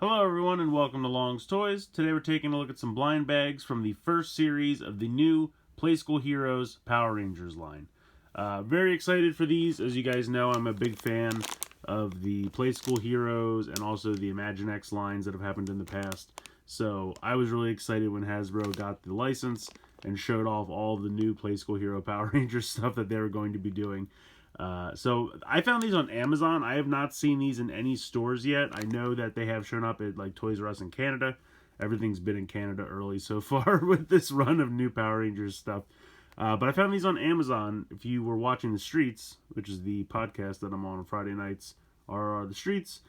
Hello everyone and welcome to Long's Toys. Today we're taking a look at some blind bags from the first series of the new Playskool Heroes Power Rangers line. Very excited for these. As you guys know, I'm a big fan of the Playskool Heroes and also the Imaginext lines that have happened in the past. So I was really excited when Hasbro got the license and showed off all the new Playskool Hero Power Rangers stuff that they were going to be doing. So I found these on Amazon. I have not seen these in any stores yet. I know that they have shown up at like Toys R Us in Canada. Everything's been in Canada early so far with this run of new Power Rangers stuff. But I found these on Amazon. If you were watching The Streets, which is the podcast that I'm on Friday nights, are The Streets,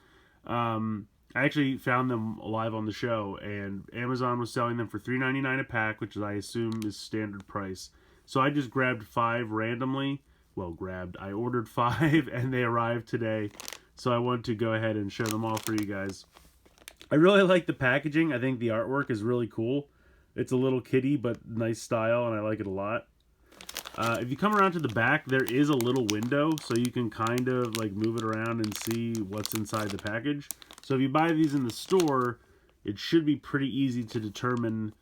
I actually found them live on the show, and Amazon was selling them for $3.99 a pack, which I assume is standard price. So I just grabbed 5 randomly. I ordered 5 and they arrived today. So I want to go ahead and show them all for you guys. I really like the packaging. I think the artwork is really cool. It's a little kitty, but nice style, and I like it a lot. If you come around to the back, there is a little window, so you can kind of like move it around and see what's inside the package. So if you buy these in the store, it should be pretty easy to determine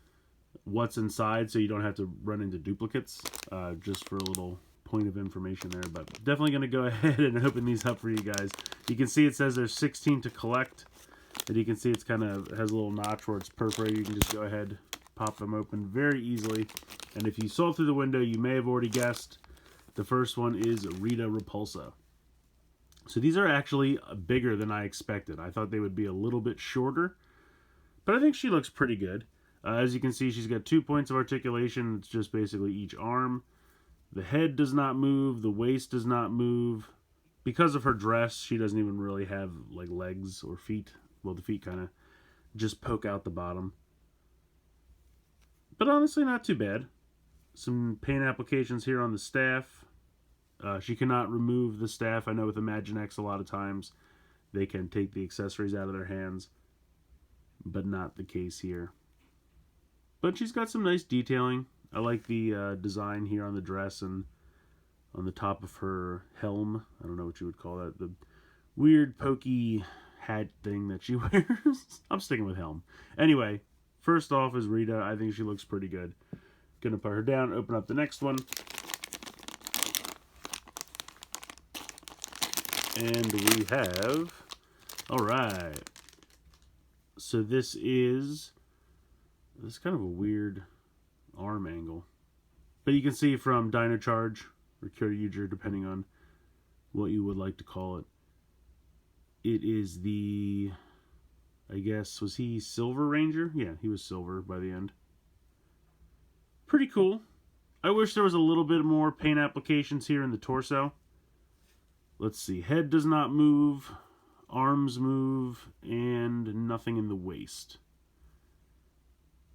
what's inside, so you don't have to run into duplicates, just for a little point of information there. But definitely going to go ahead and open these up for you guys. You can see it says there's 16 to collect, and you can see it's kind of has a little notch where it's perforated. You can just go ahead, pop them open very easily. And if you saw through the window, you may have already guessed, the first one is Rita Repulsa. So these are actually bigger than I expected. I thought they would be a little bit shorter, but I think she looks pretty good. As you can see, she's got 2 points of articulation. It's just basically each arm. The head does not move. The waist does not move. Because of her dress, she doesn't even really have like legs or feet. Well, the feet kind of just poke out the bottom. But honestly, not too bad. Some paint applications here on the staff. She cannot remove the staff. I know with Imaginext a lot of times they can take the accessories out of their hands, but not the case here. But she's got some nice detailing. I like the design here on the dress and on the top of her helm. I don't know what you would call that. The weird pokey hat thing that she wears. I'm sticking with helm. Anyway, first off is Rita. I think she looks pretty good. Gonna put her down, open up the next one. And we have... Alright. So this is kind of a weird arm angle, but you can see from Dino Charge or Kyoryuger, depending on what you would like to call it, it is the, I guess, was he Silver Ranger? Yeah, he was silver by the end. Pretty cool. I wish there was a little bit more paint applications here in the torso. Let's see, head does not move, arms move, and nothing in the waist.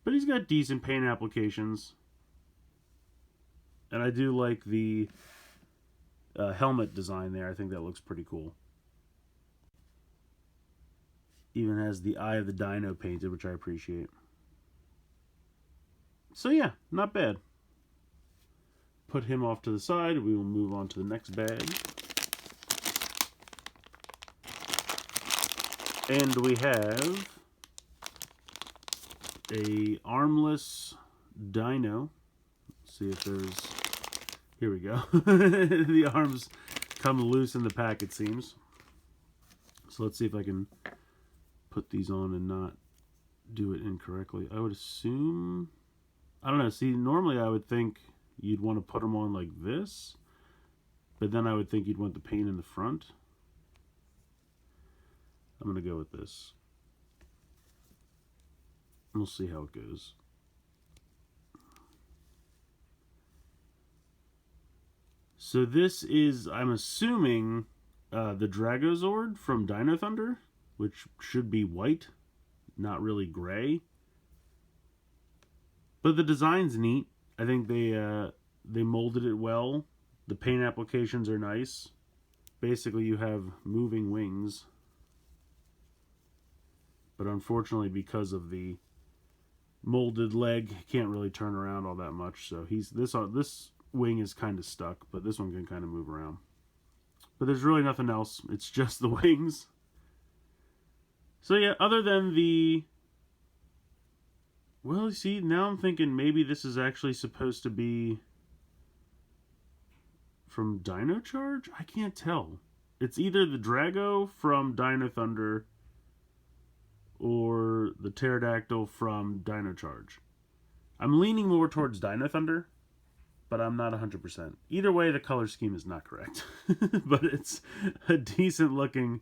But he's got decent paint applications. And I do like the helmet design there. I think that looks pretty cool. Even has the eye of the Dino painted, which I appreciate. So yeah, not bad. Put him off to the side. We will move on to the next bag. And we have a armless Dino. Let's see if there's... Here we go. The arms come loose in the pack, it seems. So let's see if I can put these on and not do it incorrectly. I would assume... I don't know. See, normally I would think you'd want to put them on like this. But then I would think you'd want the paint in the front. I'm going to go with this. We'll see how it goes. So this is, I'm assuming, the Dragozord from Dino Thunder, which should be white, not really gray. But the design's neat. I think they molded it well. The paint applications are nice. Basically, you have moving wings. But unfortunately, because of the molded leg, can't really turn around all that much. So this wing is kind of stuck, but this one can kind of move around. But there's really nothing else. It's just the wings. So yeah, other than the... Well, you see, now I'm thinking maybe this is actually supposed to be from Dino Charge? I can't tell. It's either the Drago from Dino Thunder or the Pterodactyl from Dino Charge. I'm leaning more towards Dino Thunder, but I'm not 100%. Either way, the color scheme is not correct. But it's a decent looking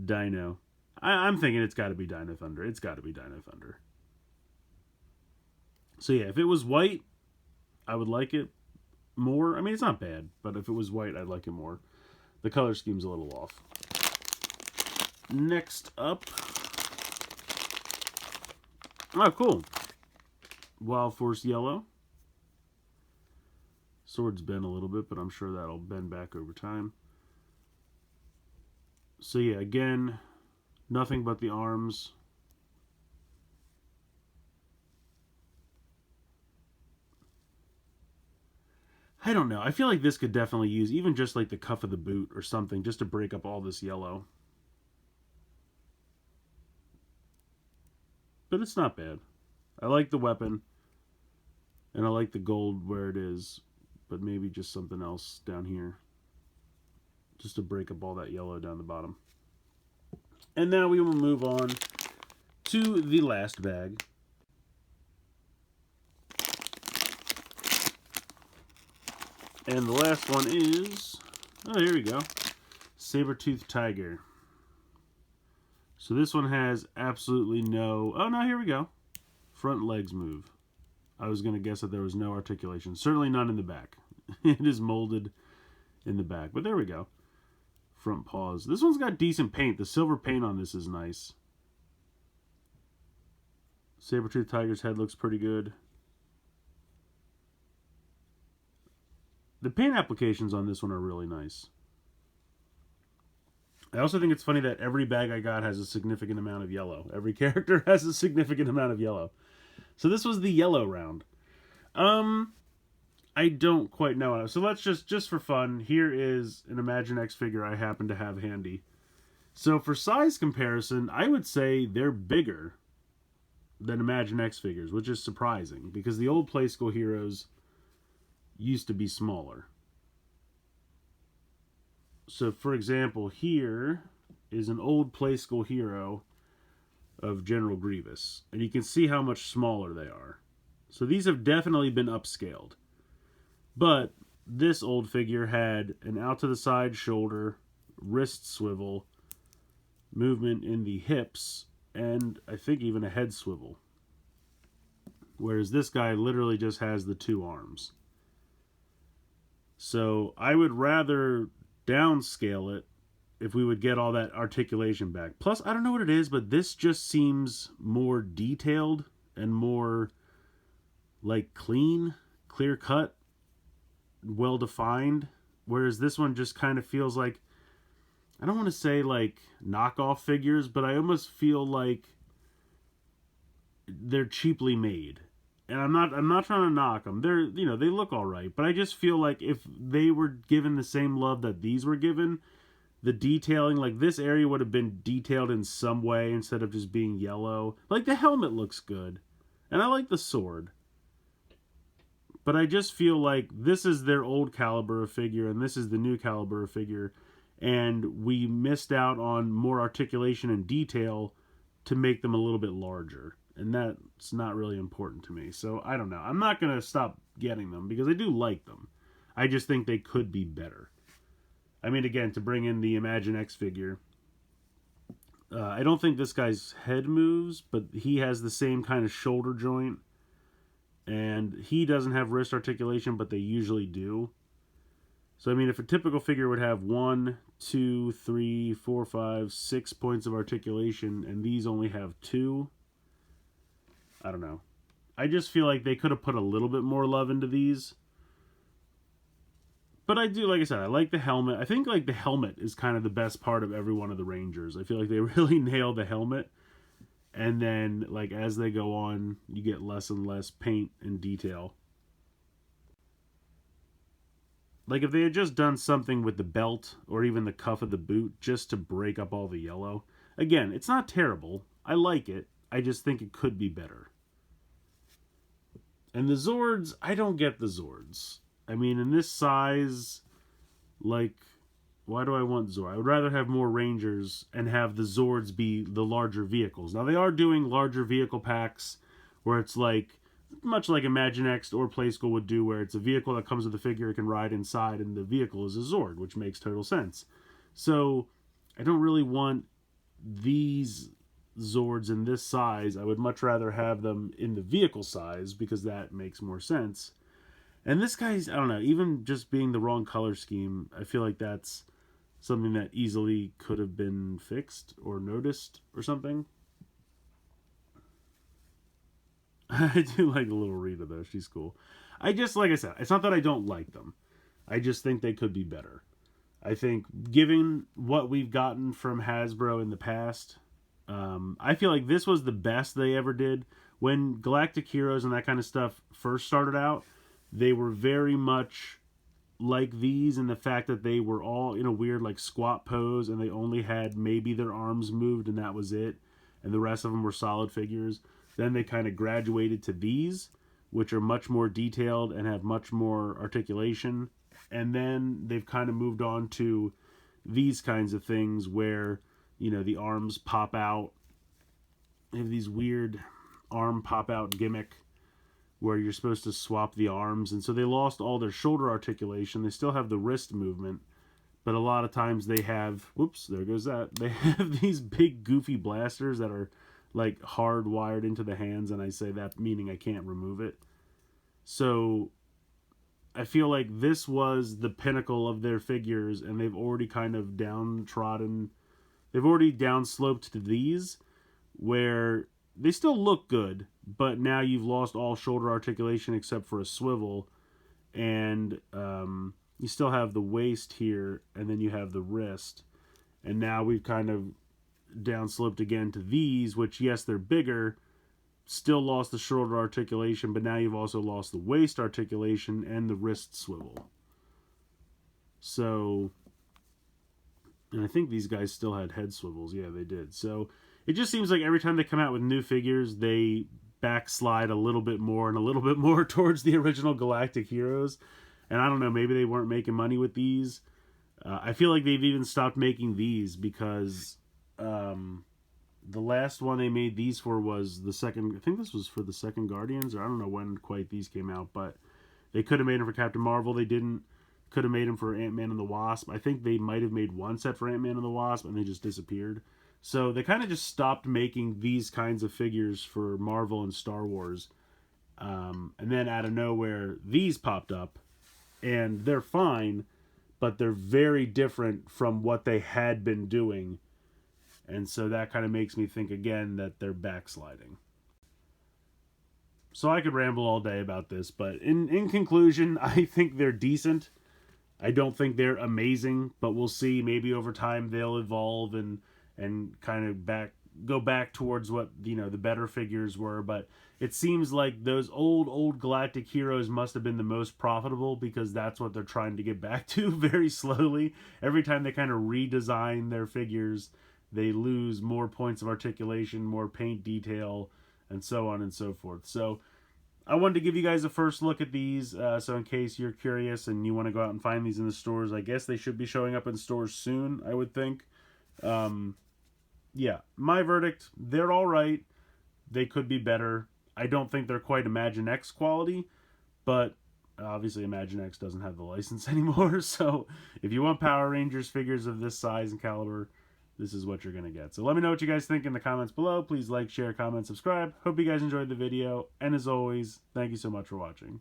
Dino. I'm thinking it's got to be Dino Thunder. It's got to be Dino Thunder. So yeah, if it was white, I would like it more. I mean, it's not bad, but if it was white, I'd like it more. The color scheme's a little off. Next up. Oh, cool. Wild Force Yellow. Sword's bent a little bit, but I'm sure that'll bend back over time. So yeah, again, nothing but the arms. I don't know. I feel like this could definitely use even just like the cuff of the boot or something just to break up all this yellow. But it's not bad. I like the weapon. And I like the gold where it is. But maybe just something else down here. Just to break up all that yellow down the bottom. And now we will move on to the last bag. And the last one is, oh, here we go, Sabertooth Tiger. So this one has absolutely no, oh no, here we go, front legs move. I was going to guess that there was no articulation. Certainly none in the back. It is molded in the back, but there we go. Front paws. This one's got decent paint. The silver paint on this is nice. Sabertooth Tiger's head looks pretty good. The paint applications on this one are really nice. I also think it's funny that every bag I got has a significant amount of yellow. Every character has a significant amount of yellow. So this was the yellow round. I don't quite know. So let's just for fun, here is an Imaginext figure I happen to have handy. So for size comparison, I would say they're bigger than Imaginext figures, which is surprising because the old Playskool heroes used to be smaller. So for example, here is an old Playskool hero of General Grievous, and you can see how much smaller they are. So these have definitely been upscaled. But this old figure had an out to the side shoulder, wrist swivel, movement in the hips, and I think even a head swivel. Whereas this guy literally just has the two arms. So I would rather downscale it if we would get all that articulation back. Plus, I don't know what it is, but this just seems more detailed and more like clear cut, well defined. Whereas this one just kind of feels like, I don't want to say like knockoff figures, but I almost feel like they're cheaply made. And I'm not trying to knock them. They're, you know, they look all right, but I just feel like if they were given the same love that these were given, the detailing, like this area would have been detailed in some way instead of just being yellow. Like the helmet looks good, and I like the sword. But I just feel like this is their old caliber of figure, and this is the new caliber of figure, and we missed out on more articulation and detail to make them a little bit larger. And that's not really important to me. So, I don't know. I'm not going to stop getting them because I do like them. I just think they could be better. I mean, again, to bring in the Imaginext figure, I don't think this guy's head moves, but he has the same kind of shoulder joint. And he doesn't have wrist articulation, but they usually do. So, I mean, if a typical figure would have 1, 2, 3, 4, 5, 6 points of articulation, and these only have 2... I don't know. I just feel like they could have put a little bit more love into these. But I do, like I said, I like the helmet. I think like the helmet is kind of the best part of every one of the Rangers. I feel like they really nail the helmet. And then like as they go on, you get less and less paint and detail. Like if they had just done something with the belt or even the cuff of the boot just to break up all the yellow. again, it's not terrible. I like it. I just think it could be better. And the Zords, I don't get the Zords. I mean, in this size, like, why do I want Zord? I would rather have more Rangers and have the Zords be the larger vehicles. Now, they are doing larger vehicle packs where it's like, much like Imaginext or Playskool would do, where it's a vehicle that comes with a figure it can ride inside, and the vehicle is a Zord, which makes total sense. So, I don't really want these Zords in this size. I would much rather have them in the vehicle size, because that makes more sense. And this guy's, I don't know, even just being the wrong color scheme, I feel like that's something that easily could have been fixed or noticed or something. I do like the little Rita, though. She's cool. I just, like I said, it's not that I don't like them. I just think they could be better. I think, given what we've gotten from Hasbro in the past, I feel like this was the best they ever did. When Galactic Heroes and that kind of stuff first started out, they were very much like these in the fact that they were all in a weird like squat pose, and they only had maybe their arms moved and that was it, and the rest of them were solid figures. Then they kind of graduated to these, which are much more detailed and have much more articulation, and then they've kind of moved on to these kinds of things where, you know, the arms pop out. They have these weird arm pop out gimmick where you're supposed to swap the arms, and so they lost all their shoulder articulation. They still have the wrist movement, but a lot of times they have, whoops, there goes that. They have these big goofy blasters that are like hardwired into the hands, and I say that meaning I can't remove it. So I feel like this was the pinnacle of their figures, and they've already kind of downtrodden. They've already downsloped to these, where they still look good, but now you've lost all shoulder articulation except for a swivel, and you still have the waist here, and then you have the wrist, and now we've kind of downsloped again to these, which, yes, they're bigger, still lost the shoulder articulation, but now you've also lost the waist articulation and the wrist swivel. So, and I think these guys still had head swivels. Yeah, they did. So it just seems like every time they come out with new figures, they backslide a little bit more and a little bit more towards the original Galactic Heroes. And I don't know, maybe they weren't making money with these. I feel like they've even stopped making these because the last one they made these for was the second, I think this was for the second Guardians, or I don't know when quite these came out, but they could have made them for Captain Marvel. They didn't. Could have made them for Ant-Man and the Wasp. I think they might have made one set for Ant-Man and the Wasp, and they just disappeared. So they kind of just stopped making these kinds of figures for Marvel and Star Wars. And then out of nowhere, these popped up, and they're fine, but they're very different from what they had been doing. And so that kind of makes me think again that they're backsliding. So I could ramble all day about this, but in conclusion, I think they're decent. I don't think they're amazing, but we'll see. Maybe over time they'll evolve and kind of go back towards what, you know, the better figures were. But it seems like those old Galactic Heroes must have been the most profitable, because that's what they're trying to get back to very slowly. Every time they kind of redesign their figures, they lose more points of articulation, more paint detail, and so on and so forth. So I wanted to give you guys a first look at these, so in case you're curious and you want to go out and find these in the stores, I guess they should be showing up in stores soon, I would think. Yeah, my verdict, they're alright. They could be better. I don't think they're quite Imaginext quality, but obviously Imaginext doesn't have the license anymore, so if you want Power Rangers figures of this size and caliber, this is what you're going to get. So let me know what you guys think in the comments below. Please like, share, comment, subscribe. Hope you guys enjoyed the video. And as always, thank you so much for watching.